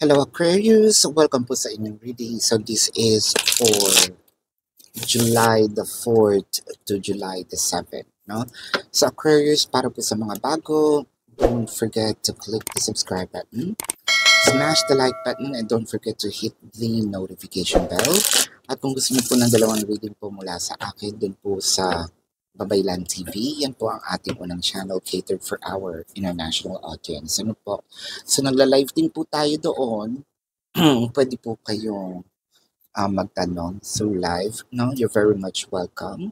Hello Aquarius, welcome po sa inyong reading. So this is for July the 4th to July the 7th, no? So Aquarius, para po sa mga bago, don't forget to click the subscribe button, smash the like button, and don't forget to hit the notification bell. At kung gusto niyo po ng dalawang reading po mula sa akin, dun po sa Babaylan TV, yan po ang ating unang channel catered for our international audience. Ano po? So nagla-live din po tayo doon. Pwede po kayong magtanong through live, no? You're very much welcome.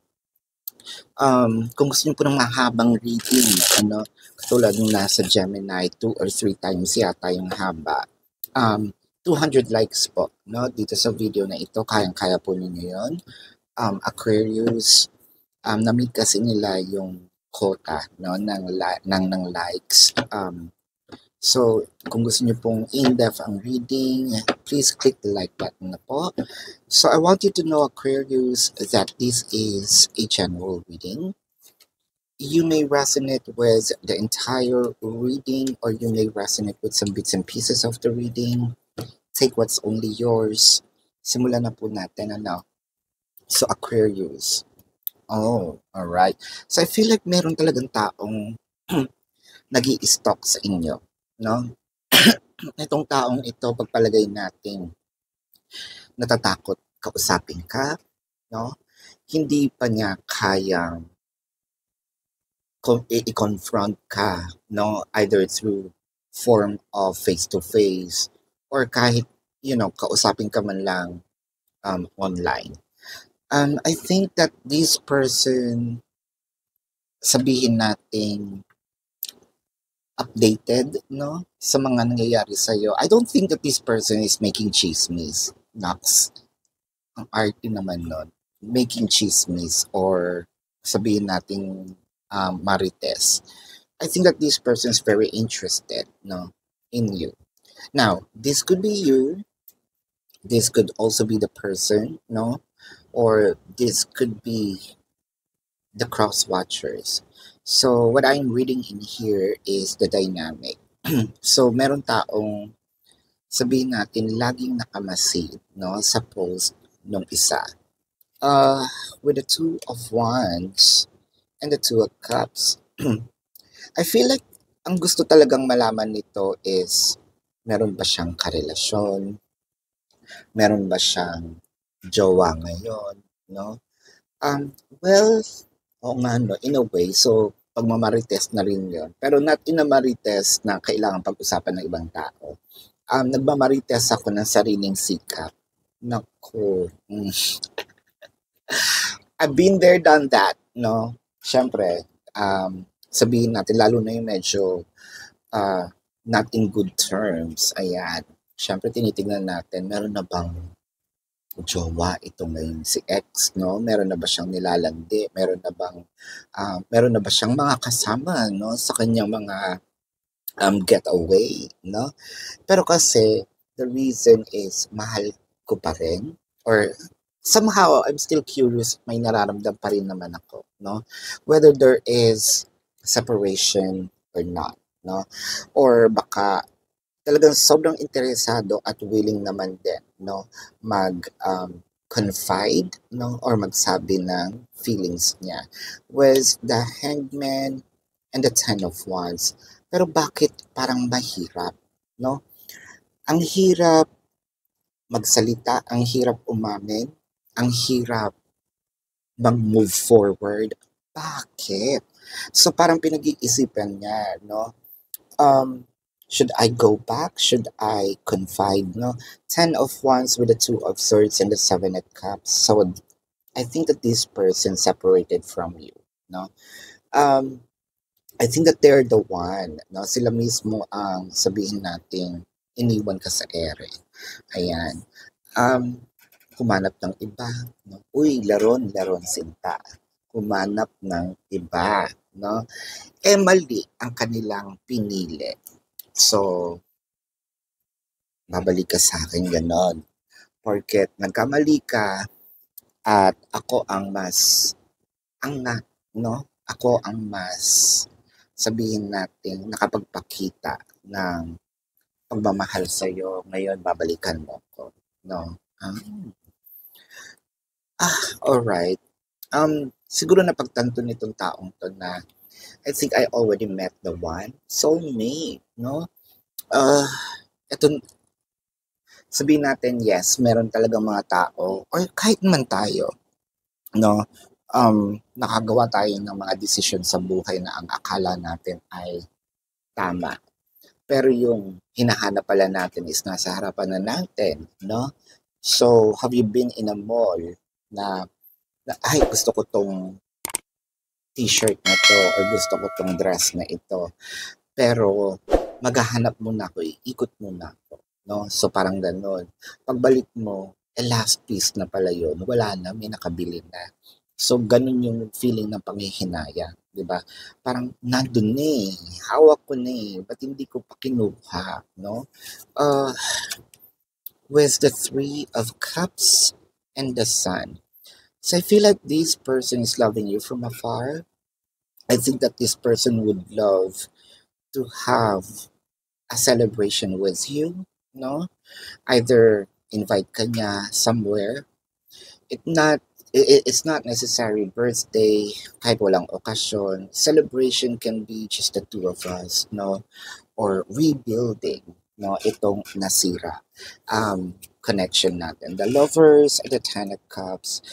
Kung gusto niyo po ng mahabang reading, ano, katulad nung nasa Gemini, 2 or 3 times yata yung haba. 200 likes po, no? Dito sa video na ito, kayang-kaya po ninyo yun. Aquarius, na-meet kasi nila yung quota, no, ng likes. So, kung gusto niyo pong in-depth ang reading, please click the like button na po. So, I want you to know, Aquarius, that this is a general reading. You may resonate with the entire reading or you may resonate with some bits and pieces of the reading. Take what's only yours. Simulan na po natin, ano? So, Aquarius. Oh, alright. So, I feel like meron talagang taong nag-i-stalk sa inyo, no? Itong taong ito, pagpalagay natin, natatakot kausapin ka, no? Hindi pa niya kayang i-confront ka, no? Either through form of face-to-face or kahit, kausapin ka man lang online. I think that this person, sabihin natin, updated, no? Sa mga nangyayari sa'yo. I don't think that this person is making chismis. Nox. Ang arte naman nun. Making chismis or sabihin natin marites. I think that this person is very interested, no? In you. Now, this could be you. This could also be the person, no? Or this could be the cross watchers. So, what I'm reading in here is the dynamic. So, meron taong, sabihin natin, laging nakamasid, no, sa post nung isa. With the Two of Wands and the Two of Cups, I feel like ang gusto talagang malaman nito is, meron ba siyang karelasyon? Meron ba siyang jowa ngayon, no? Well, oo nga, no, in a way. So, pagmamarites na rin yun. Pero not in a marites na kailangan pag-usapan ng ibang tao. Nagmamarites ako ng sariling sikap. Naku. I've been there, done that, no? Siyempre, sabihin natin, lalo na yung medyo not in good terms. Ayan. Siyempre, tinitignan natin, meron na bang jowa ito ngayon si X, no? Meron na ba siyang nilalandi? Meron na ba siyang mga kasama, no, sa kanyang mga getaway, no? Pero kasi the reason is mahal ko pa rin, or somehow I'm still curious, may nararamdam pa rin naman ako, no? Whether there is separation or not, no? Or baka talagang sobrang interesado at willing naman din, no, confide, no, or magsabi ng feelings niya with the Hangman and the Ten of Wands. Pero bakit parang mahirap, no? Ang hirap magsalita, ang hirap umamin, ang hirap mag-move forward. Bakit? So parang pinag-iisipan niya, no? Should I go back? Should I confide? No, 10 of Wands with the 2 of Swords and the 7 of Cups. So I think that this person separated from you. No, I think that they're the one. No, sila mismo ang sabihin natin iniwan ka sa ere. Ayan. Kumanap ng iba. No? Uy, laron sinta. Kumanap ng iba. No, mali ang kanilang pinili. So, babalik ka sa akin ganon. Porket nagkamali ka at ako ang mas angat, no? Ako ang mas, sabihin natin, nakapagpakita ng pagmamahal sa'yo, ngayon babalikan mo ko, 'no? Alright. Siguro napagtanto nitong taong 'to na I think I already met the one, soulmate, 'no? Ah, eto sabihin natin yes, meron talagang mga tao or kahit naman tayo, 'no, nakagawa tayo ng mga desisyon sa buhay na ang akala natin ay tama. Pero yung hinahanap pala natin is nasa harapan na natin, 'no? So, have you been in a mall na "Ay, gusto ko 'tong t-shirt na 'to or gusto ko 'tong dress na ito." Pero maghahanap muna ako, iikot muna ako, 'no? So, parang gano'n. Pagbalik mo, last piece na pala 'yun, wala na, may nakabili na. So, gano'n yung feeling ng panghihinayang, 'di ba? Parang nandun na, hawak ko na, ba't hindi ko pa kinuha, 'no? Ah, with the Three of Cups and the Sun. So, I feel like this person is loving you from afar. I think that this person would love to have a celebration with you, no? Either invite ka niya somewhere. It's not necessary birthday, kahit walang okasyon. Celebration can be just the two of us, no? Or rebuilding, no? Itong nasira connection natin. The Lovers, the Ten of Cups.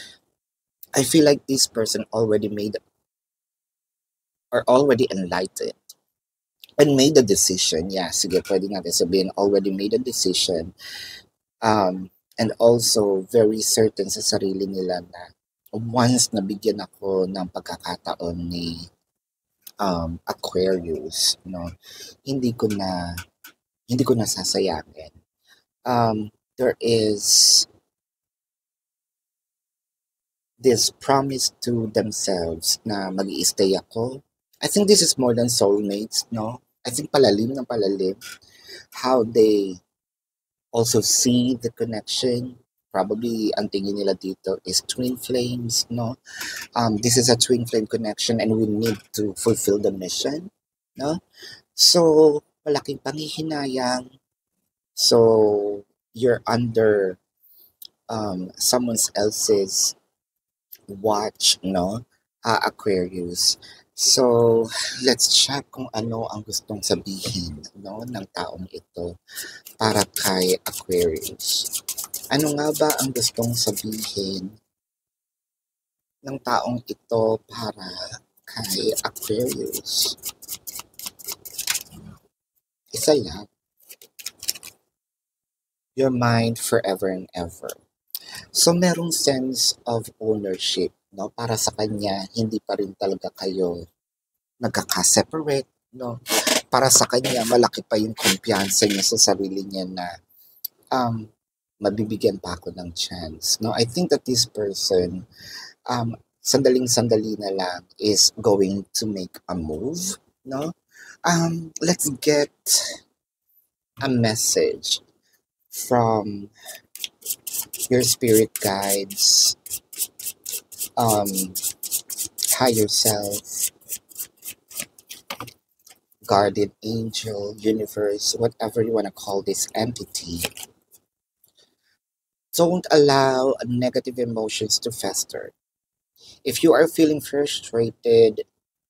I feel like this person already made or already enlightened and made a decision. Yeah, sige, pwede natin sabihin already made a decision. And also very certain sa sarili nila na once nabigyan ako ng pagkakataon ni Aquarius, no, hindi ko na hindi ko nasasayangin. There is this promise to themselves na mag-i-stay ako. I think this is more than soulmates, no? I think palalim ng palalim. How they also see the connection. Probably ang tingin nila dito is twin flames, no? This is a twin flame connection and we need to fulfill the mission, no? So, malaking panghihinayang. So, you're under someone else's watch, no? Aquarius. So, let's check kung ano ang gustong sabihin, no, ng taong ito para kay Aquarius. Ano nga ba ang gustong sabihin ng taong ito para kay Aquarius? Isa lang. Your mind forever and ever. So, merong sense of ownership, no? Para sa kanya, hindi pa rin talaga kayo nagkaka-separate, no? Para sa kanya, malaki pa yung kumpiyansa niya sa sarili niya na mabibigyan pa ako ng chance, no? I think that this person, sandaling-sandali na lang is going to make a move, no? Let's get a message from your spirit guides, higher self, guardian angel, universe, whatever you want to call this entity. Don't allow negative emotions to fester. If you are feeling frustrated,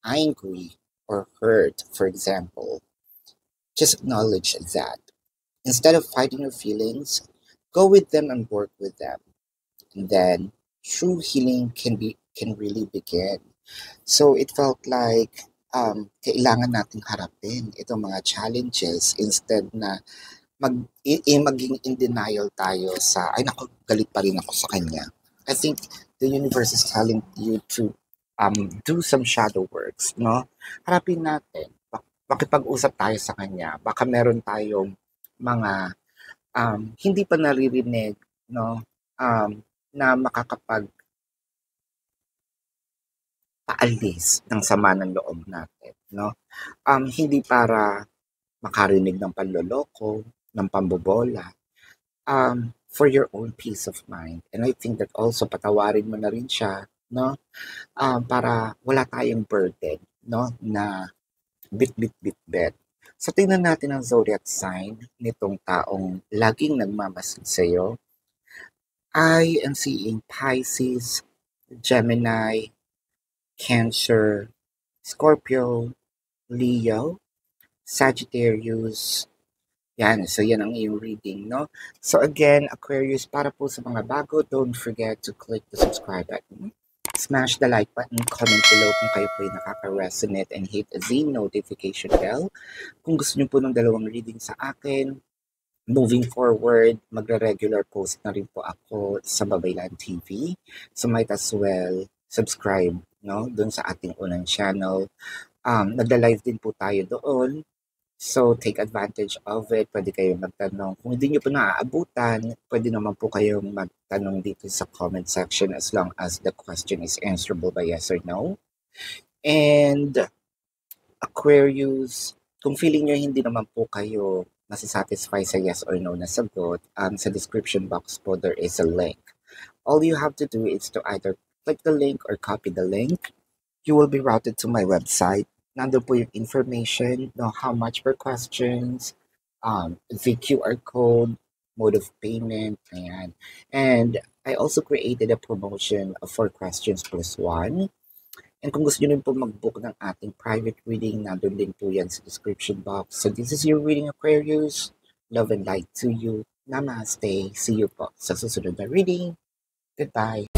angry, or hurt, for example, just acknowledge that. Instead of fighting your feelings, go with them and work with them. And then true healing can really begin. So it felt like kailangan nating harapin itong mga challenges instead na maging in denial tayo sa, ay naku, galit pa rin ako sa kanya. I think the universe is telling you to do some shadow works, no? Harapin natin. Makipag-usap tayo sa kanya. Baka meron tayong mga hindi pa naririnig, no? Na makakapag paalis ng sama ng loob natin, no? Hindi para makarinig ng panloloko, ng pambobola, for your own peace of mind. And I think that also patawarin mo na rin siya, no? Para wala tayong burden, no? Na bit. So tingnan natin ang zodiac sign nitong taong laging nagmamasid sa'yo. I am seeing Pisces, Gemini, Cancer, Scorpio, Leo, Sagittarius. Yan, so yan ang iyong reading, no? So again, Aquarius, para po sa mga bago, don't forget to click the subscribe button. Smash the like button, comment below kung kayo po ay nakaka-resonate, and hit the notification bell. Kung gusto niyo po ng dalawang reading sa akin, moving forward, magre-regular post na rin po ako sa Babaylan TV. So might as well subscribe, no? Doon sa ating unang channel. Nagla-live din po tayo doon. So, take advantage of it. Pwede kayong magtanong. Kung hindi nyo po naaabutan, pwede naman po kayong magtanong dito sa comment section as long as the question is answerable by yes or no. And Aquarius, kung feeling nyo hindi naman po kayo nasisatisfy sa yes or no na sagot, sa description box po there is a link. All you have to do is to either click the link or copy the link. You will be routed to my website. Nandun po yung information, no, how much per questions, the QR code, mode of payment, ayan. And I also created a promotion of 4 questions plus 1. And kung gusto nyo rin po mag-book ng ating private reading, nandun din po yan sa description box. So this is your reading, Aquarius. Love and light to you. Namaste. See you po sa susunod na reading. Goodbye.